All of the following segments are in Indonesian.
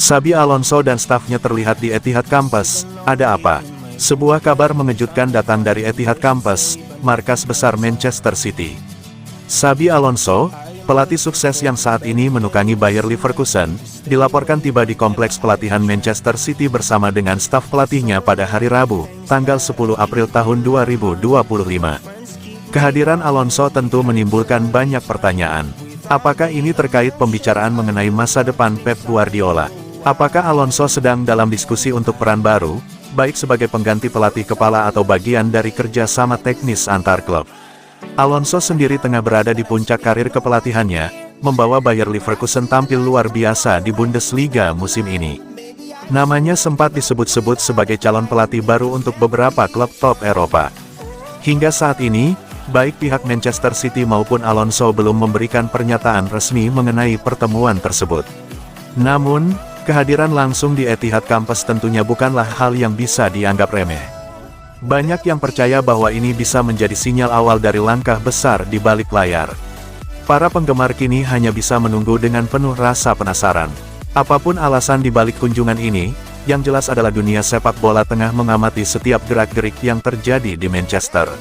Xabi Alonso dan stafnya terlihat di Etihad Campus. Ada apa? Sebuah kabar mengejutkan datang dari Etihad Campus, markas besar Manchester City. Xabi Alonso, pelatih sukses yang saat ini menukangi Bayer Leverkusen, dilaporkan tiba di kompleks pelatihan Manchester City bersama dengan staf pelatihnya pada hari Rabu, tanggal 10 April tahun 2025. Kehadiran Alonso tentu menimbulkan banyak pertanyaan. Apakah ini terkait pembicaraan mengenai masa depan Pep Guardiola? Apakah Alonso sedang dalam diskusi untuk peran baru, baik sebagai pengganti pelatih kepala atau bagian dari kerja sama teknis antar klub? Alonso sendiri tengah berada di puncak karir kepelatihannya, membawa Bayer Leverkusen tampil luar biasa di Bundesliga musim ini. Namanya sempat disebut-sebut sebagai calon pelatih baru untuk beberapa klub top Eropa. Hingga saat ini, baik pihak Manchester City maupun Alonso belum memberikan pernyataan resmi mengenai pertemuan tersebut. Namun, kehadiran langsung di Etihad Campus tentunya bukanlah hal yang bisa dianggap remeh. Banyak yang percaya bahwa ini bisa menjadi sinyal awal dari langkah besar di balik layar. Para penggemar kini hanya bisa menunggu dengan penuh rasa penasaran. Apapun alasan di balik kunjungan ini, yang jelas adalah dunia sepak bola tengah mengamati setiap gerak-gerik yang terjadi di Manchester.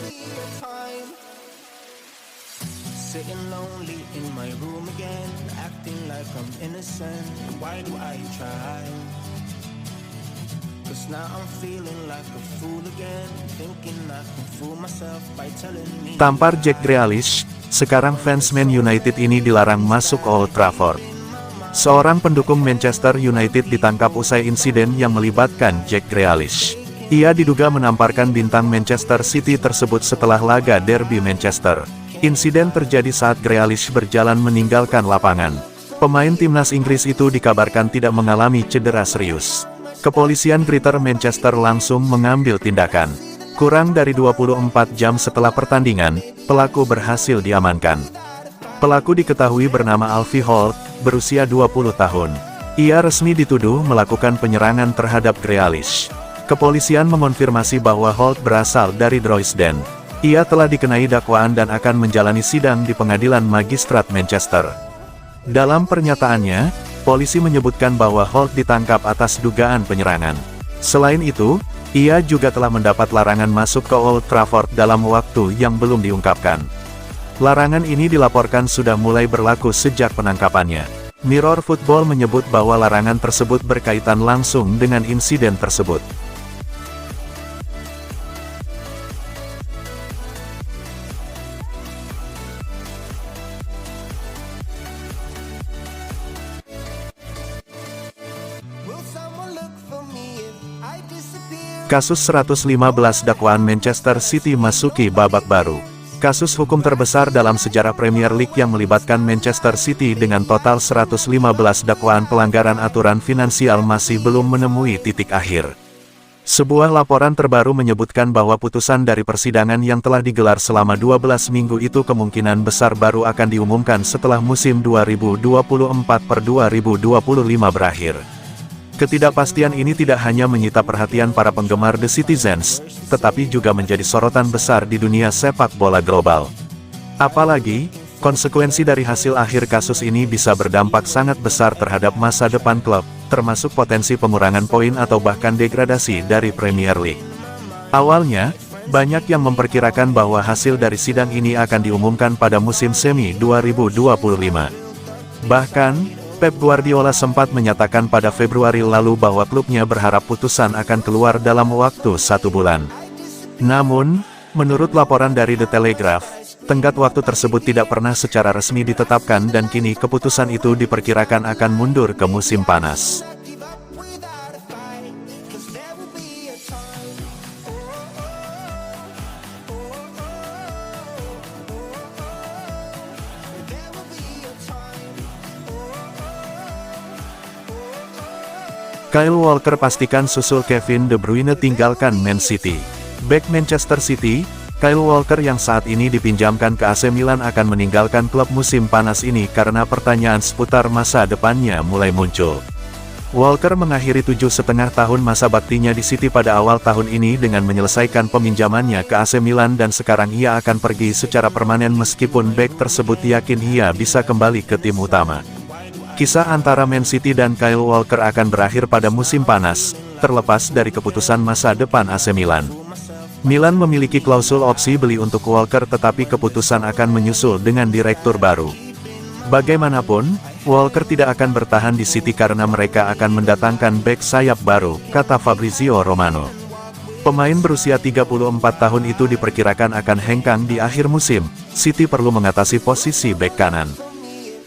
Tampar Jack Grealish, sekarang fans Man United ini dilarang masuk Old Trafford. Seorang pendukung Manchester United ditangkap usai insiden yang melibatkan Jack Grealish. Ia diduga menamparkan bintang Manchester City tersebut setelah laga derby Manchester. Insiden terjadi saat Grealish berjalan meninggalkan lapangan. Pemain timnas Inggris itu dikabarkan tidak mengalami cedera serius. Kepolisian Greater Manchester langsung mengambil tindakan. Kurang dari 24 jam setelah pertandingan, pelaku berhasil diamankan. Pelaku diketahui bernama Alfie Holt, berusia 20 tahun. Ia resmi dituduh melakukan penyerangan terhadap Grealish. Kepolisian mengonfirmasi bahwa Holt berasal dari Droysden. Ia telah dikenai dakwaan dan akan menjalani sidang di Pengadilan Magistrat Manchester. Dalam pernyataannya, polisi menyebutkan bahwa Holt ditangkap atas dugaan penyerangan. Selain itu, ia juga telah mendapat larangan masuk ke Old Trafford dalam waktu yang belum diungkapkan. Larangan ini dilaporkan sudah mulai berlaku sejak penangkapannya. Mirror Football menyebut bahwa larangan tersebut berkaitan langsung dengan insiden tersebut. Kasus 115 dakwaan Manchester City masuki babak baru. Kasus hukum terbesar dalam sejarah Premier League yang melibatkan Manchester City dengan total 115 dakwaan pelanggaran aturan finansial masih belum menemui titik akhir. Sebuah laporan terbaru menyebutkan bahwa putusan dari persidangan yang telah digelar selama 12 minggu itu kemungkinan besar baru akan diumumkan setelah musim 2024-2025 berakhir. Ketidakpastian ini tidak hanya menyita perhatian para penggemar The Citizens, tetapi juga menjadi sorotan besar di dunia sepak bola global. Apalagi, konsekuensi dari hasil akhir kasus ini bisa berdampak sangat besar terhadap masa depan klub, termasuk potensi pengurangan poin atau bahkan degradasi dari Premier League. Awalnya, banyak yang memperkirakan bahwa hasil dari sidang ini akan diumumkan pada musim semi 2025. Bahkan, Pep Guardiola sempat menyatakan pada Februari lalu bahwa klubnya berharap putusan akan keluar dalam waktu 1 bulan. Namun, menurut laporan dari The Telegraph, tenggat waktu tersebut tidak pernah secara resmi ditetapkan dan kini keputusan itu diperkirakan akan mundur ke musim panas. Kyle Walker pastikan susul Kevin De Bruyne tinggalkan Man City. Bek Manchester City, Kyle Walker yang saat ini dipinjamkan ke AC Milan akan meninggalkan klub musim panas ini karena pertanyaan seputar masa depannya mulai muncul. Walker mengakhiri 7,5 tahun masa baktinya di City pada awal tahun ini dengan menyelesaikan peminjamannya ke AC Milan dan sekarang ia akan pergi secara permanen meskipun bek tersebut yakin ia bisa kembali ke tim utama. Kisah antara Man City dan Kyle Walker akan berakhir pada musim panas, terlepas dari keputusan masa depan AC Milan. Milan memiliki klausul opsi beli untuk Walker, tetapi keputusan akan menyusul dengan direktur baru. Bagaimanapun, Walker tidak akan bertahan di City karena mereka akan mendatangkan bek sayap baru, kata Fabrizio Romano. Pemain berusia 34 tahun itu diperkirakan akan hengkang di akhir musim. City perlu mengatasi posisi bek kanan.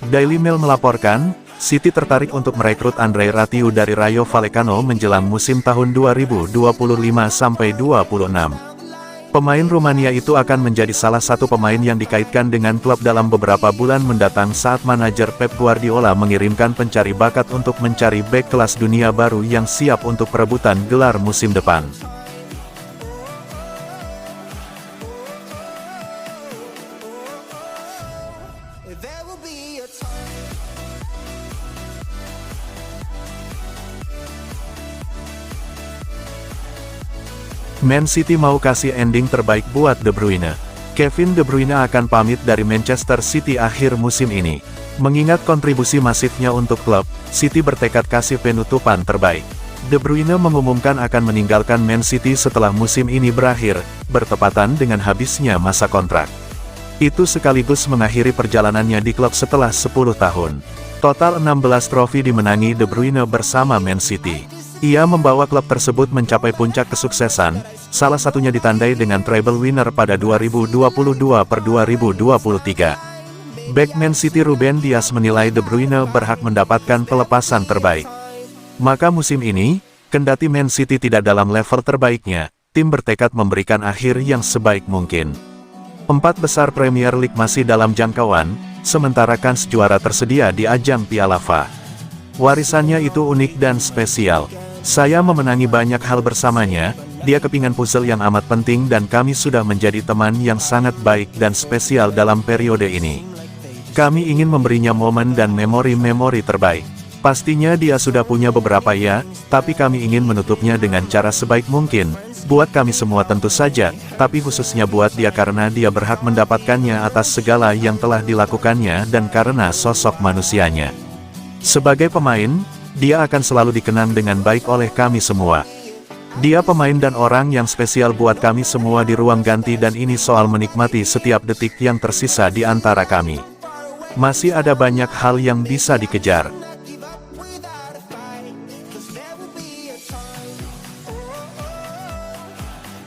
Daily Mail melaporkan, City tertarik untuk merekrut Andrei Ratiu dari Rayo Vallecano menjelang musim tahun 2025-26. Pemain Rumania itu akan menjadi salah satu pemain yang dikaitkan dengan klub dalam beberapa bulan mendatang saat manajer Pep Guardiola mengirimkan pencari bakat untuk mencari bek kelas dunia baru yang siap untuk perebutan gelar musim depan. Man City mau kasih ending terbaik buat De Bruyne. Kevin De Bruyne akan pamit dari Manchester City akhir musim ini. Mengingat kontribusi masifnya untuk klub, City bertekad kasih penutupan terbaik. De Bruyne mengumumkan akan meninggalkan Man City setelah musim ini berakhir, bertepatan dengan habisnya masa kontrak. Itu sekaligus mengakhiri perjalanannya di klub setelah 10 tahun. Total 16 trofi dimenangi De Bruyne bersama Man City. Ia membawa klub tersebut mencapai puncak kesuksesan, salah satunya ditandai dengan treble winner pada 2022-2023. Bek Man City Ruben Dias menilai De Bruyne berhak mendapatkan pelepasan terbaik. Maka musim ini, kendati Man City tidak dalam level terbaiknya, tim bertekad memberikan akhir yang sebaik mungkin. 4 besar Premier League masih dalam jangkauan, sementara kans juara tersedia di ajang Piala FA. Warisannya itu unik dan spesial. Saya memenangi banyak hal bersamanya, dia kepingan puzzle yang amat penting dan kami sudah menjadi teman yang sangat baik dan spesial dalam periode ini. Kami ingin memberinya momen dan memori-memori terbaik. Pastinya dia sudah punya beberapa ya, tapi kami ingin menutupnya dengan cara sebaik mungkin. Buat kami semua tentu saja, tapi khususnya buat dia karena dia berhak mendapatkannya atas segala yang telah dilakukannya dan karena sosok manusianya. Sebagai pemain, dia akan selalu dikenang dengan baik oleh kami semua. Dia pemain dan orang yang spesial buat kami semua di ruang ganti dan ini soal menikmati setiap detik yang tersisa di antara kami. Masih ada banyak hal yang bisa dikejar.